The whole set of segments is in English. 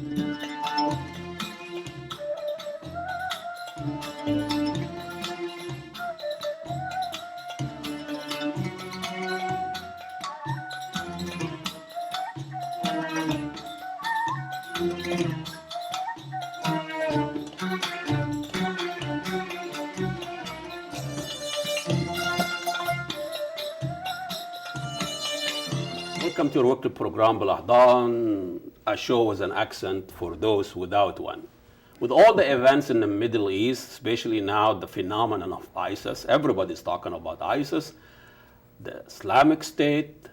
Welcome to your weekly program, Balahdan, a show with an accent for those without one. With all the events in the Middle East, especially now the phenomenon of ISIS, everybody's talking about ISIS, the Islamic State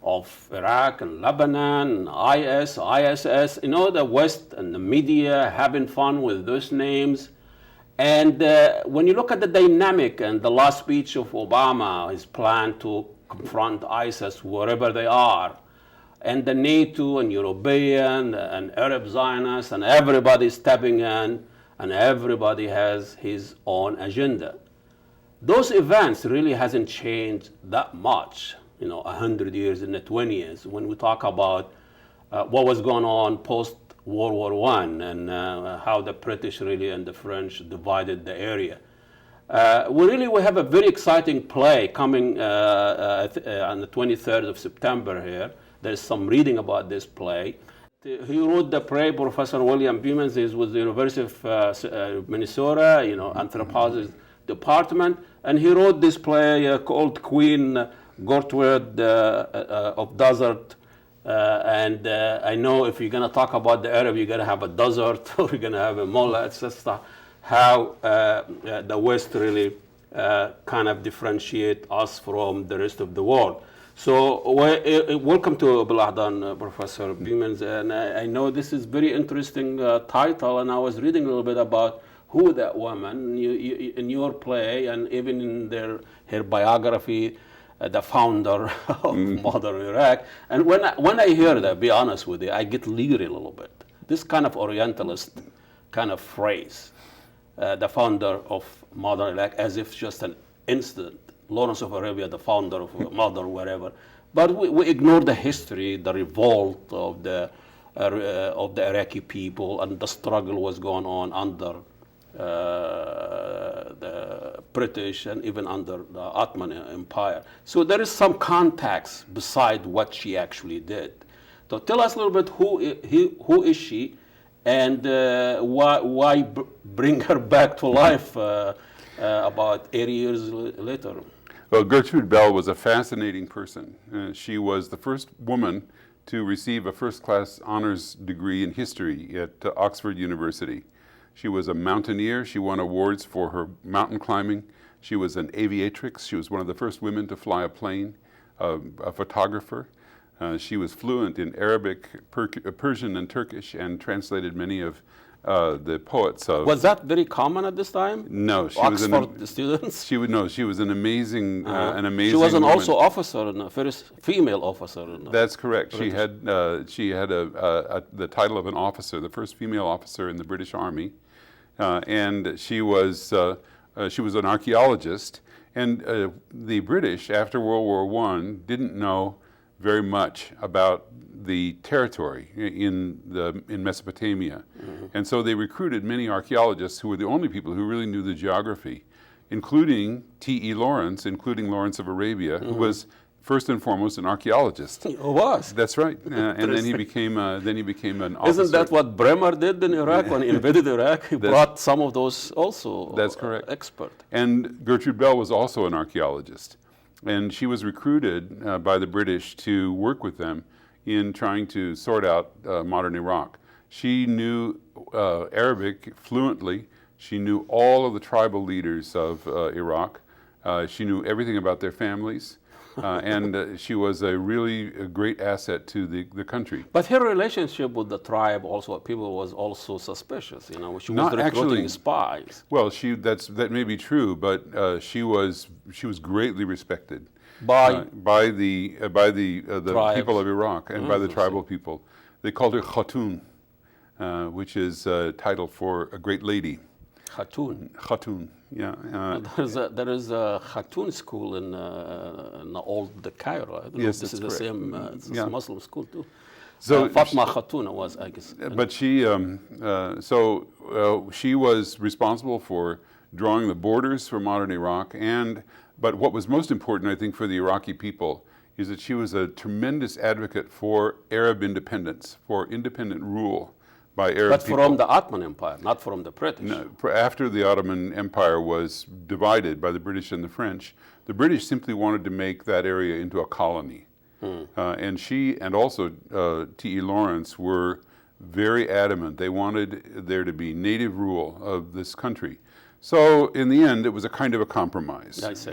of Iraq and Lebanon, IS, ISS, the West and the media having fun with those names. And when you look at the dynamic and the last speech of Obama, his plan to confront ISIS wherever they are, and the NATO and European and Arab Zionists and everybody stepping in, and everybody has his own agenda. Those events really hasn't changed that much, 100 years in the 20s, when we talk about what was going on post World War I and how the British really and the French divided the area. We have a very exciting play coming on the 23rd of September here. There's some reading about this play. He wrote the play, Professor William Beeman, is with the University of Minnesota, anthropology department, and he wrote this play called Queen Gertrude of Desert. And I know if you're going to talk about the Arab, you're going to have a desert, or you're going to have a mullah, etc. How the West really kind of differentiate us from the rest of the world. So welcome to Balahdan, Professor Beeman. And I know this is very interesting title, and I was reading a little bit about who that woman, in your play, and even in her biography, the founder of modern Iraq. And when I hear that, be honest with you, I get leery a little bit. This kind of Orientalist kind of phrase. The founder of modern Iraq, as if just an incident. Lawrence of Arabia, the founder of modern wherever. But we ignore the history, the revolt of the Iraqi people, and the struggle was going on under the British and even under the Ottoman Empire. So there is some context beside what she actually did. So tell us a little bit who is she, and why bring her back to life about 80 years later? Well, Gertrude Bell was a fascinating person. She was the first woman to receive a first-class honors degree in history at Oxford University. She was a mountaineer. She won awards for her mountain climbing. She was an aviatrix. She was one of the first women to fly a plane, a photographer. She was fluent in Arabic, Persian, and Turkish, and translated many of the poets of. Was that very common at this time? No, she Oxford was students. She was an amazing, She was an woman. also officer, first female officer. That's correct. She had the title of an officer, the first female officer in the British Army, and she was an archaeologist. And the British, after World War I, didn't know very much about the territory in Mesopotamia. Mm-hmm. And so they recruited many archaeologists who were the only people who really knew the geography, including T.E. Lawrence, including Lawrence of Arabia, mm-hmm. who was first and foremost an archaeologist. He was. That's right. And then he became an officer. Isn't that what Bremer did in Iraq when he invaded Iraq? He brought some of those also. That's correct. Expert. And Gertrude Bell was also an archaeologist. And she was recruited by the British to work with them in trying to sort out modern Iraq. She knew Arabic fluently. She knew all of the tribal leaders of Iraq. She knew everything about their families. And she was a great asset to the country. But her relationship with the tribe also, people was also suspicious, She was recruiting spies. Well, that may be true, but she was greatly respected by the people of Iraq and by the tribal people. They called her Khatun, which is a title for a great lady. Khatun, yeah. There is a Khatun school in the old Cairo. I don't know if this is the same. It's a Muslim school too. So Fatma Khatuna was, I guess. But she was responsible for drawing the borders for modern Iraq, but what was most important, I think, for the Iraqi people is that she was a tremendous advocate for Arab independence, for independent rule by Arab people. But from the Ottoman Empire, not from the British. No, after the Ottoman Empire was divided by the British and the French, the British simply wanted to make that area into a colony. And she and also T.E. Lawrence were very adamant. They wanted there to be native rule of this country. So in the end, it was a kind of a compromise. I see.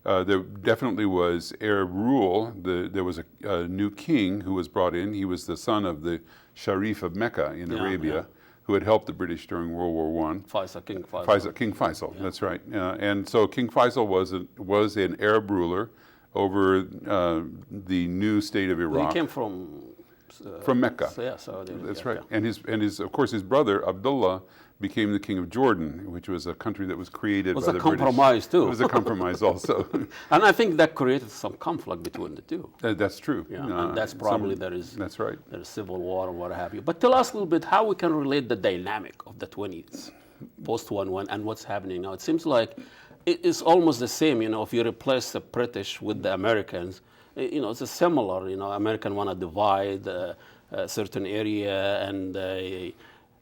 There definitely was Arab rule. There was a new king who was brought in. He was the son of the Sharif of Mecca in Arabia, who had helped the British during World War I. King Faisal. King Faisal, that's right. And so King Faisal was an Arab ruler over the new state of Iraq. Well, he came from Mecca. That's right. And his of course his brother Abdullah became the king of Jordan, which was a country that was created by the British. It was a compromise too. It was a compromise also. And I think that created some conflict between the two. That's true. Yeah, and that's probably that's right. There is civil war or what have you. But tell us a little bit how we can relate the dynamic of the 20s, post-1-1, and what's happening now. It seems like it is almost the same, if you replace the British with the Americans, it's a similar, Americans want to divide a certain area, and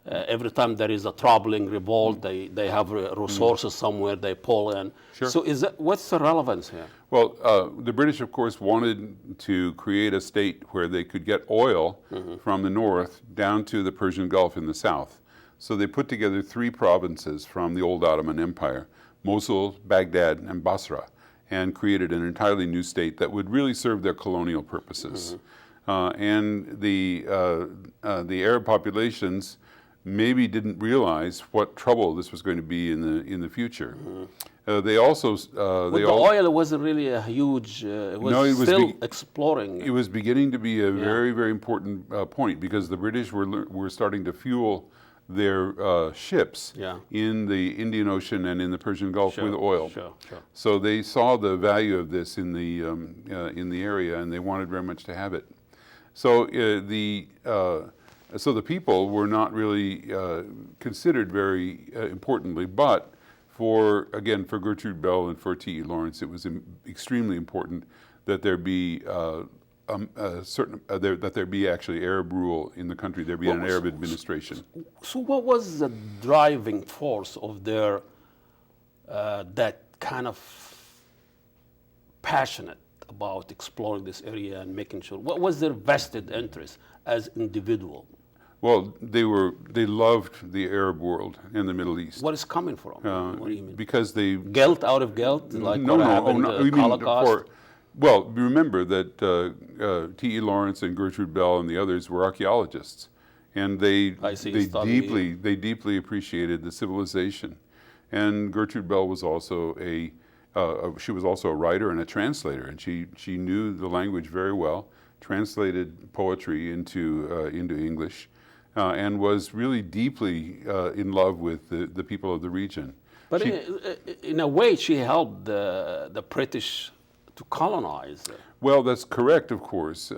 every time there is a troubling revolt, they have resources somewhere they pull in. Sure. So what's the relevance here? Well, the British, of course, wanted to create a state where they could get oil from the north down to the Persian Gulf in the south. So they put together 3 provinces from the old Ottoman Empire, Mosul, Baghdad, and Basra, and created an entirely new state that would really serve their colonial purposes. And the Arab populations maybe didn't realize what trouble this was going to be in the future. They also the oil wasn't really a huge. It was still exploring. It was beginning to be a very, very important point, because the British were starting to fuel their ships in the Indian Ocean and in the Persian Gulf with oil. So they saw the value of this in the area, and they wanted very much to have it. So the people were not really considered very importantly, but for Gertrude Bell and for T.E. Lawrence, it was extremely important that there be that there be actually Arab rule in the country. There be an Arab administration. So, what was the driving force of their that kind of passionate about exploring this area and making sure? What was their vested interest as individual? Well, they loved the Arab world in the Middle East. What is coming from? What do you mean? Because they guilt out of guilt, like what happened in the Holocaust. Well, remember that T.E. Lawrence and Gertrude Bell and the others were archaeologists, and they deeply appreciated the civilization. And Gertrude Bell was also a writer and a translator, and she knew the language very well, translated poetry into English, and was really deeply in love with the people of the region. But in a way, she helped the British to colonize. Well, that's correct, of course,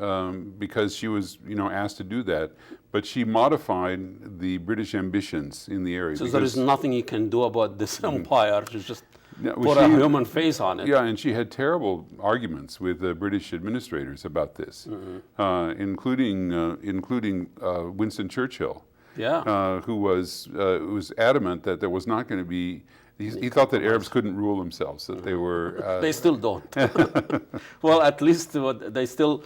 because she was, asked to do that. But she modified the British ambitions in the area. So there is nothing you can do about this empire. Just put a human face on it. Yeah, and she had terrible arguments with the British administrators about this, including Winston Churchill, who was adamant that there was not going to be. He thought that Arabs couldn't rule themselves; that they were. They still don't. Well, at least they still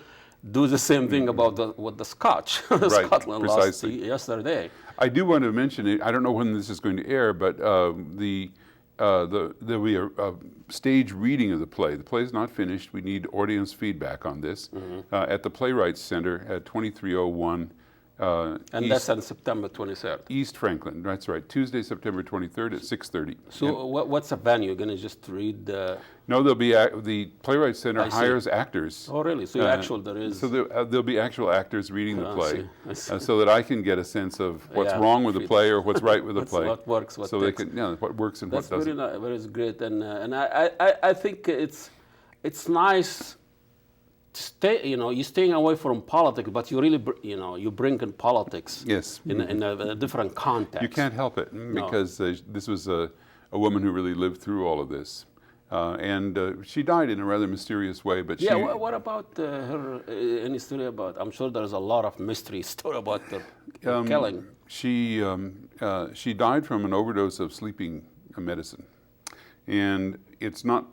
do the same thing about what the Scotch, Scotland lost yesterday. I do want to mention it. I don't know when this is going to air, but there'll be a stage reading of the play. The play is not finished. We need audience feedback on this at the Playwrights Center at 2301. And that's on September 23rd. East Franklin, that's right. Tuesday, September 23rd at 6:30. So what's the venue? You're going to just read the... No, there'll be the Playwrights Center hires actors. Oh, really? So there is... So there'll be actual actors reading the play, I see. So that I can get a sense of what's wrong with the play or what's right with the play. What works, what so they can, what works and what doesn't. That's very great, and I think it's nice you're staying away from politics, but you really, you bring in politics. Yes. In a different context. You can't help it because this was a woman who really lived through all of this. And she died in a rather mysterious way. But yeah, what about her? Any story about? I'm sure there's a lot of mystery story about her killing. She died from an overdose of sleeping medicine, and it's not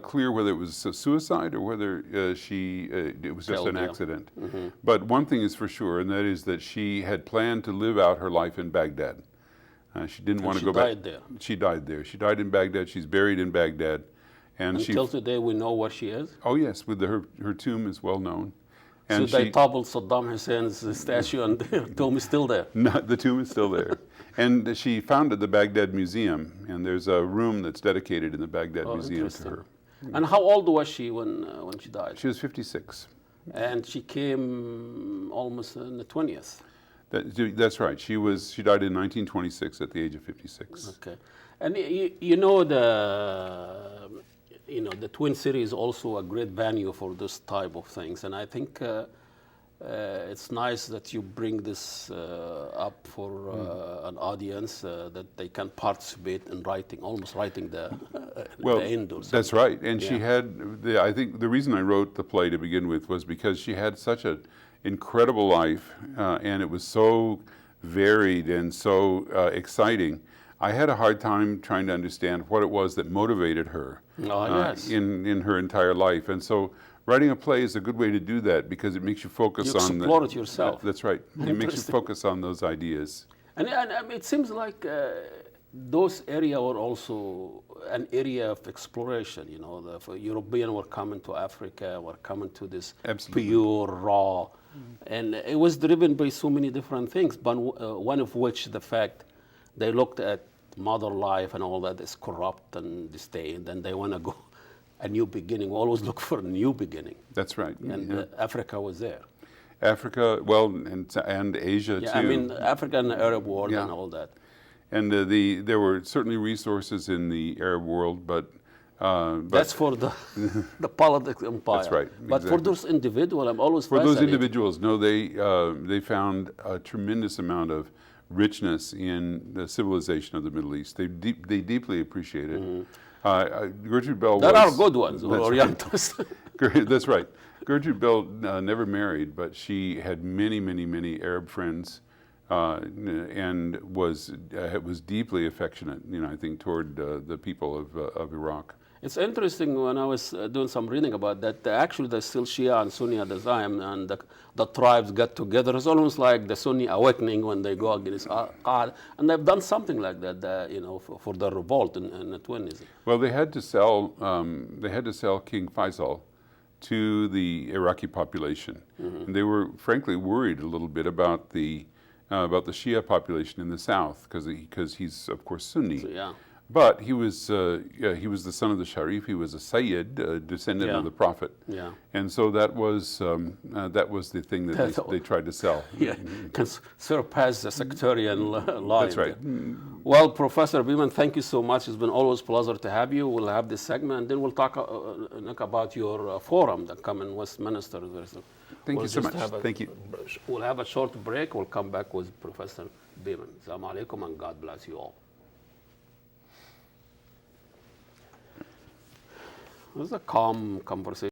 clear whether it was a suicide or whether it was just an accident. Mm-hmm. But one thing is for sure, and that is that she had planned to live out her life in Baghdad. She didn't want to go back. She died there. She died there. She died in Baghdad. She's buried in Baghdad. And until today, we know where she is? Oh, yes. Her tomb is well known. And so they toppled Saddam Hussein's statue and the tomb is still there? No, the tomb is still there. And she founded the Baghdad Museum, and there's a room that's dedicated in the Baghdad Museum to her. And how old was she when she died? She was 56. And she came almost in the 20th? That's right. She died in 1926 at the age of 56. Okay. And the Twin Cities is also a great venue for this type of things, and I think it's nice that you bring this up for an audience that they can participate in almost writing the end. That's right, and she had. I think the reason I wrote the play to begin with was because she had such an incredible life, and it was so varied and so exciting. I had a hard time trying to understand what it was that motivated her in her entire life. And so writing a play is a good way to do that because it makes you focus on... You explore it yourself. That's right. It makes you focus on those ideas. And it seems like those areas were also an area of exploration. The Europeans were coming to Africa, were coming to this pure, raw. And it was driven by so many different things, but one of which the fact they looked at modern life and all that is corrupt and disdained, and they want to go a new beginning. We always look for a new beginning. That's right. And Africa was there. Africa, well, and Asia too. I mean, Africa and the Arab world and all that. And there were certainly resources in the Arab world, but that's for the politics empire. That's right. But for those individuals, I'm always fascinated. For those individuals, no, they found a tremendous amount of richness in the civilization of the Middle East. They deeply appreciate it. Mm-hmm. Gertrude Bell There are good ones, Orientalists. Right. That's right. Gertrude Bell never married, but she had many, many, many Arab friends, and was deeply affectionate, I think, toward the people of Iraq. It's interesting when I was doing some reading about that. Actually, there's still Shia and Sunni at the time, and the tribes got together. It's almost like the Sunni awakening when they go against Qad, and they've done something like that, for the revolt in the 20s. Well, they had to sell King Faisal to the Iraqi population, and they were frankly worried a little bit about the Shia population in the south because he's of course Sunni. So, But he was the son of the Sharif. He was a Sayyid, descendant of the Prophet. Yeah. And so that was the thing that they tried to sell. Yeah, can surpass the sectarian line. That's right. Well, Professor Beeman, thank you so much. It's been always a pleasure to have you. We'll have this segment, and then we'll talk about your forum that come in Westminster. Thank you so much. Thank you. We'll have a short break. We'll come back with Professor Beeman. Assalamu alaikum, and God bless you all. It was a calm conversation.